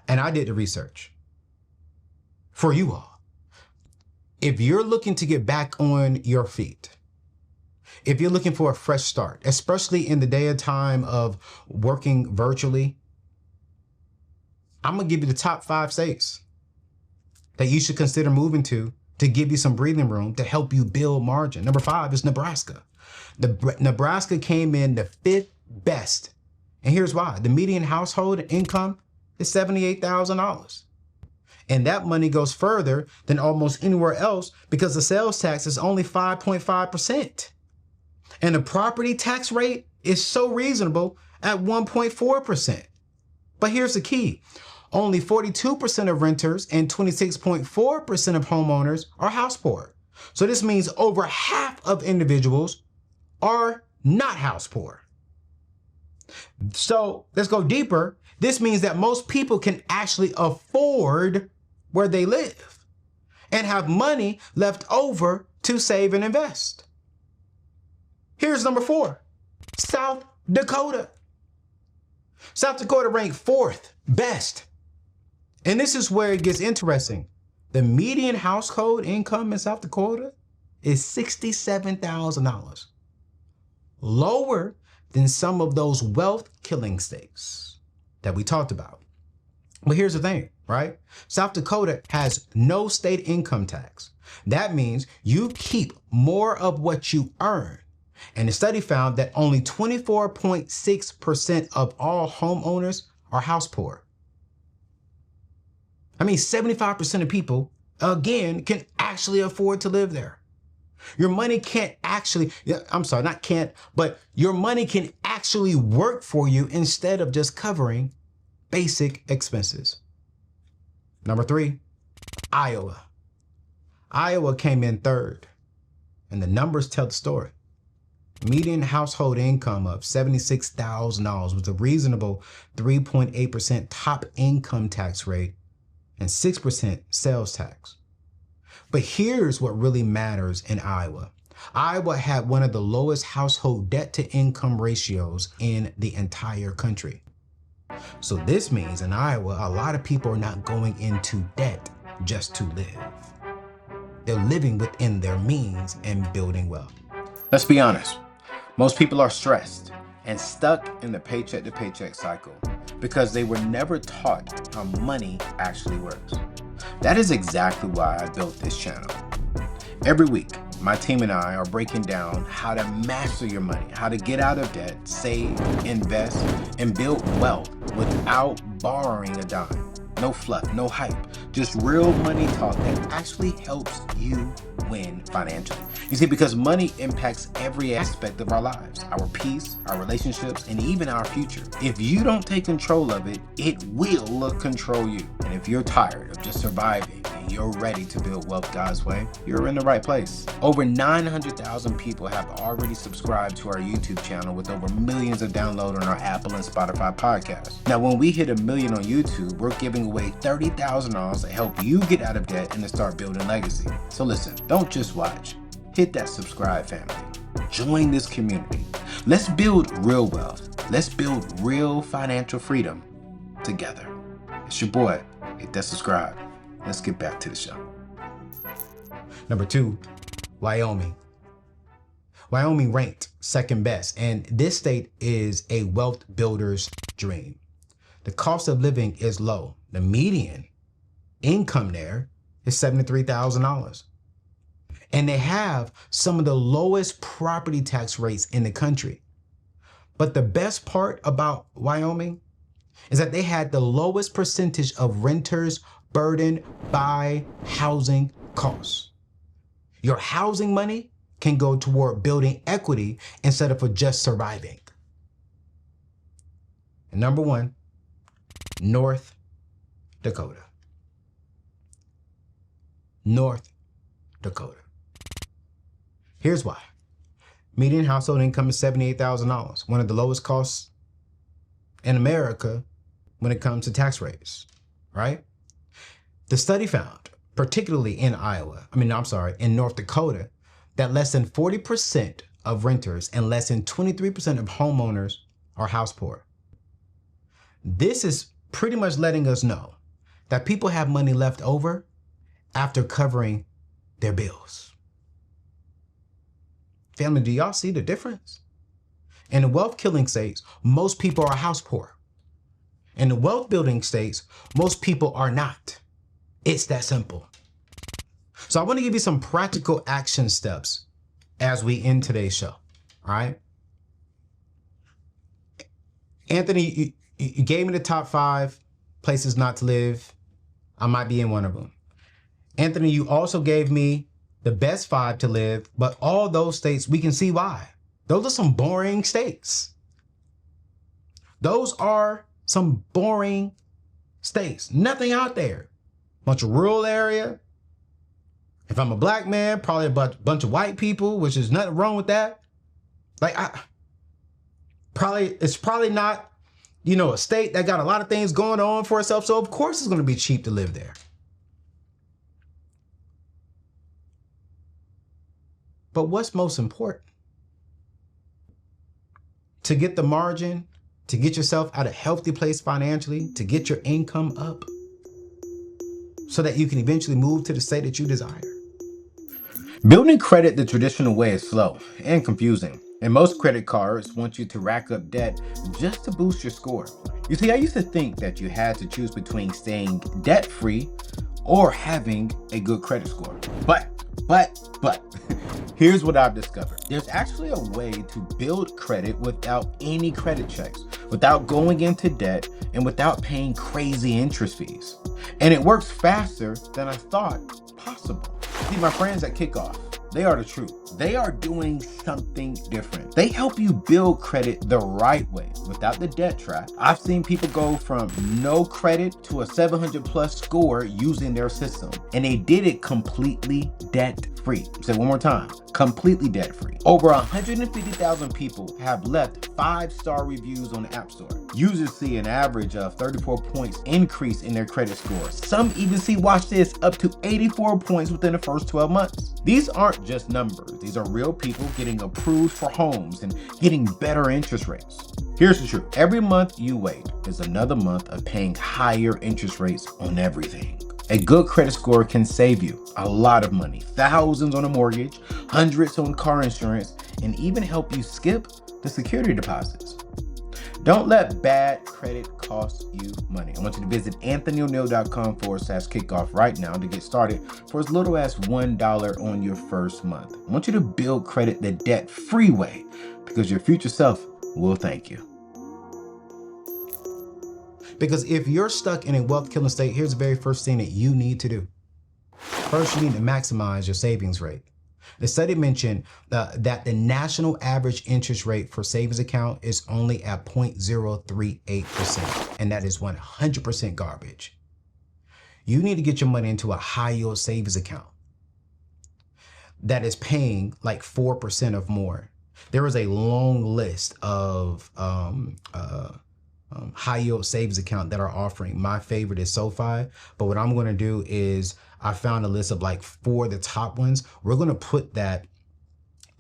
And I did the research for you all. If you're looking to get back on your feet, if you're looking for a fresh start, especially in the day and time of working virtually, I'm going to give you the top 5 states that you should consider moving to give you some breathing room to help you build margin. Number 5 is Nebraska. Nebraska came in the 5th best. And here's why. The median household income is $78,000. And that money goes further than almost anywhere else because the sales tax is only 5.5%. And the property tax rate is so reasonable at 1.4%. But here's the key. Only 42% of renters and 26.4% of homeowners are house poor. So this means over half of individuals are not house poor. So let's go deeper. This means that most people can actually afford where they live and have money left over to save and invest. Here's number 4, South Dakota. South Dakota ranked 4th best. And this is where it gets interesting. The median household income in South Dakota is $67,000. Lower than some of those wealth-killing states that we talked about. But here's the thing, right? South Dakota has no state income tax. That means you keep more of what you earn. And the study found that only 24.6% of all homeowners are house poor. I mean, 75% of people, again, can actually afford to live there. Your money can't actually, I'm sorry, not can't, but your money can actually work for you instead of just covering basic expenses. Number 3, Iowa. Iowa came in 3rd, and the numbers tell the story. Median household income of $76,000 with a reasonable 3.8% top income tax rate and 6% sales tax. But here's what really matters in Iowa. Iowa had one of the lowest household debt to income ratios in the entire country. So this means in Iowa, a lot of people are not going into debt just to live. They're living within their means and building wealth. Let's be honest. Most people are stressed and stuck in the paycheck to paycheck cycle because they were never taught how money actually works. That is exactly why I built this channel. Every week, my team and I are breaking down how to master your money, how to get out of debt, save, invest, and build wealth without borrowing a dime. No fluff, no hype, just real money talk that actually helps you win financially. You see, because money impacts every aspect of our lives, our peace, our relationships, and even our future. If you don't take control of it, it will control you. And if you're tired of just surviving and you're ready to build wealth God's way, you're in the right place. Over 900,000 people have already subscribed to our YouTube channel with over millions of downloads on our Apple and Spotify podcasts. Now, when we hit 1 million on YouTube, we're giving away $30,000 to help you get out of debt and to start building legacy. So listen, don't just watch. Hit that subscribe family. Join this community. Let's build real wealth. Let's build real financial freedom together. It's your boy. Hit that subscribe. Let's get back to the show. Number 2, Wyoming. Wyoming ranked 2nd best, and this state is a wealth builder's dream. The cost of living is low. The median income there is $73,000. And they have some of the lowest property tax rates in the country. But the best part about Wyoming is that they had the lowest percentage of renters burdened by housing costs. Your housing money can go toward building equity instead of for just surviving. And number 1, North Dakota. North Dakota. Here's why. Median household income is $78,000, one of the lowest costs in America when it comes to tax rates, right? The study found, particularly in in North Dakota, that less than 40% of renters and less than 23% of homeowners are house poor. This is pretty much letting us know that people have money left over after covering their bills. Family, do y'all see the difference? In the wealth killing states, most people are house poor. In the wealth building states, most people are not. It's that simple. So I want to give you some practical action steps as we end today's show. All right. Anthony, you gave me the top 5 places not to live. I might be in one of them. Anthony, you also gave me the best 5 to live, but all those states, we can see why. Those are some boring states. Those are some boring states. Nothing out there. Bunch of rural area. If I'm a black man, probably a bunch of white people, which is nothing wrong with that. Like, it's probably not, a state that got a lot of things going on for itself. So of course it's going to be cheap to live there. But what's most important? To get the margin, to get yourself at a healthy place financially, to get your income up, so that you can eventually move to the state that you desire. Building credit the traditional way is slow and confusing, and most credit cards want you to rack up debt just to boost your score. You see, I used to think that you had to choose between staying debt-free or having a good credit score. But, here's what I've discovered. There's actually a way to build credit without any credit checks, without going into debt, and without paying crazy interest fees. And it works faster than I thought possible. See, my friends at Kickoff, they are the truth. They are doing something different. They help you build credit the right way without the debt trap. I've seen people go from no credit to a 700 plus score using their system, and they did it completely debt free. Say it one more time, completely debt free. Over 150,000 people have left 5-star reviews on the App Store. Users see an average of 34 points increase in their credit scores. Some even see, watch this, up to 84 points within the first 12 months. These aren't just numbers. These are real people getting approved for homes and getting better interest rates. Here's the truth. Every month you wait is another month of paying higher interest rates on everything. A good credit score can save you a lot of money, thousands on a mortgage, hundreds on car insurance, and even help you skip the security deposits. Don't let bad credit cost you money. I want you to visit anthonyoneal.com/kickoff right now to get started for as little as $1 on your first month. I want you to build credit the debt-free way because your future self will thank you. Because if you're stuck in a wealth-killing state, here's the very first thing that you need to do. First, you need to maximize your savings rate. The study mentioned that the national average interest rate for savings account is only at 0.038%, and that is 100% garbage. You need to get your money into a high-yield savings account that is paying like 4% or more. There is a long list of high-yield savings account that are offering. My favorite is SoFi, but what I'm going to do is I found a list of like 4 of the top ones. We're going to put that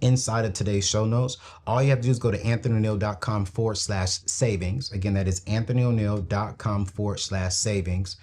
inside of today's show notes. All you have to do is go to anthonyoneal.com/savings. Again, that is anthonyoneal.com/savings.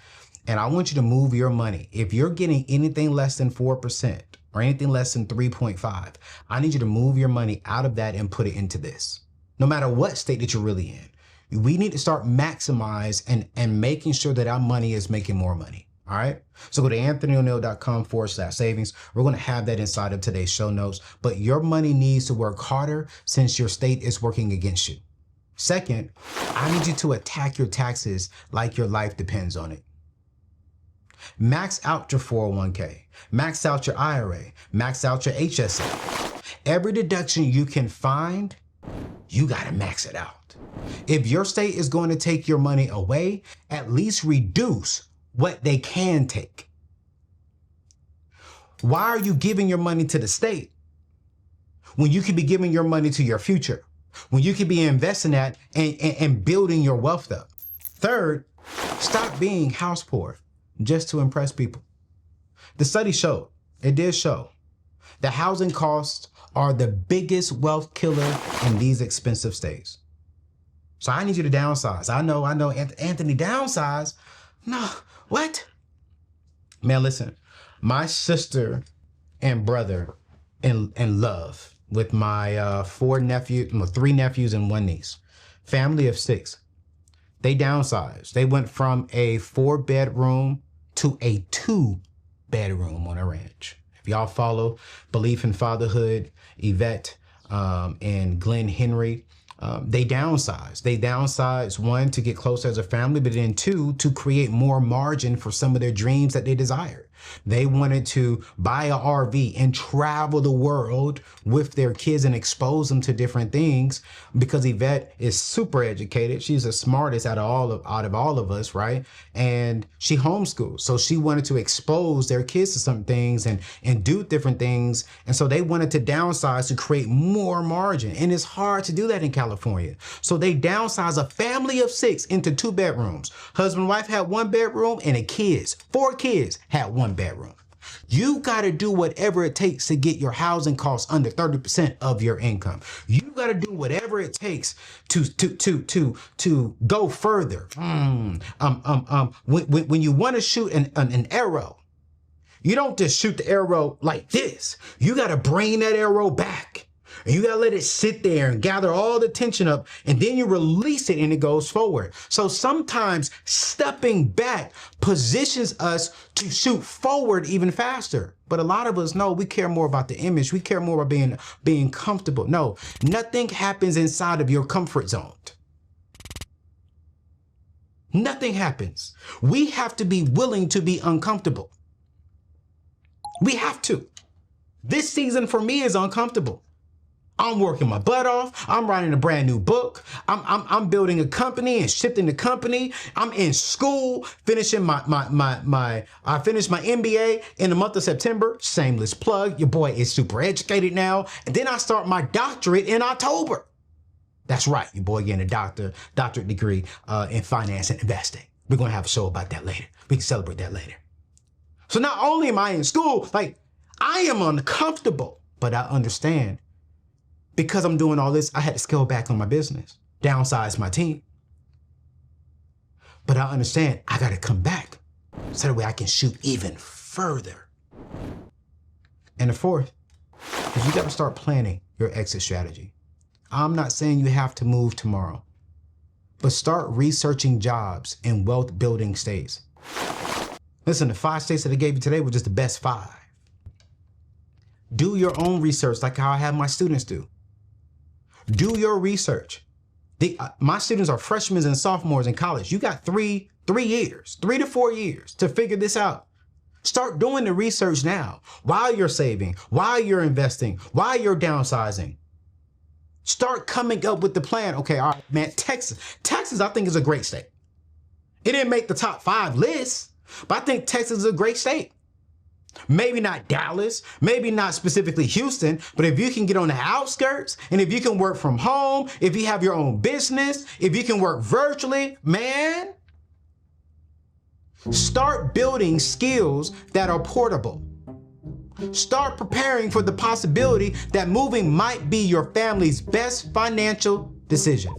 And I want you to move your money. If you're getting anything less than 4% or anything less than 3.5, I need you to move your money out of that and put it into this. No matter what state that you're really in. We need to start maximize and making sure that our money is making more money. All right. So go to anthonyoneal.com/savings. We're going to have that inside of today's show notes. But your money needs to work harder since your state is working against you. Second, I need you to attack your taxes like your life depends on it. Max out your 401k. Max out your IRA. Max out your HSA. Every deduction you can find, you got to max it out. If your state is going to take your money away, at least reduce what they can take. Why are you giving your money to the state when you could be giving your money to your future, when you could be investing that and building your wealth up? Third, stop being house poor just to impress people. The study showed, it did show, that housing costs are the biggest wealth killer in these expensive states. So I need you to downsize. I know, Anthony, downsize? No, what? Man, listen, my sister and brother in love with my three nephews and one niece, family of 6. They downsized. They went from a 4-bedroom to a 2-bedroom on a ranch. If y'all follow Belief in Fatherhood, Yvette and Glenn Henry, they downsized. They downsized, 1, to get closer as a family, but then 2, to create more margin for some of their dreams that they desired. They wanted to buy a RV and travel the world with their kids and expose them to different things, because Yvette is super educated. She's the smartest out of all of us, right? And she homeschools. So she wanted to expose their kids to some things and do different things. And so they wanted to downsize to create more margin. And it's hard to do that in California. So they downsized a family of 6 into 2 bedrooms. Husband and wife had 1 bedroom, and 4 kids had 1 bedroom. You got to do whatever it takes to get your housing costs under 30% of your income. You got to do whatever it takes to go further. When you want to shoot an arrow, you don't just shoot the arrow like this. You got to bring that arrow back. And you got to let it sit there and gather all the tension up, and then you release it and it goes forward. So sometimes stepping back positions us to shoot forward even faster. But a lot of us know we care more about the image. We care more about being comfortable. No, nothing happens inside of your comfort zone. Nothing happens. We have to be willing to be uncomfortable. We have to. This season for me is uncomfortable. I'm working my butt off. I'm writing a brand new book. I'm building a company and shifting the company. I'm in school, finishing I finished my MBA in the month of September. Shameless plug. Your boy is super educated now. And then I start my doctorate in October. That's right. Your boy getting a doctorate degree in finance and investing. We're going to have a show about that later. We can celebrate that later. So not only am I in school, like, I am uncomfortable, but I understand. Because I'm doing all this, I had to scale back on my business, downsize my team. But I understand I got to come back so that way I can shoot even further. And the 4th is you got to start planning your exit strategy. I'm not saying you have to move tomorrow, but start researching jobs in wealth building states. Listen, the 5 states that I gave you today were just the best 5. Do your own research like how I have my students do. Do your research. My students are freshmen and sophomores in college. You got 3 to 4 years to figure this out. Start doing the research now while you're saving, while you're investing, while you're downsizing. Start coming up with the plan. Okay, all right, man, Texas, I think is a great state. It didn't make the top 5 lists, but I think Texas is a great state. Maybe not Dallas, maybe not specifically Houston, but if you can get on the outskirts, and if you can work from home, if you have your own business, if you can work virtually, man, start building skills that are portable. Start preparing for the possibility that moving might be your family's best financial decision.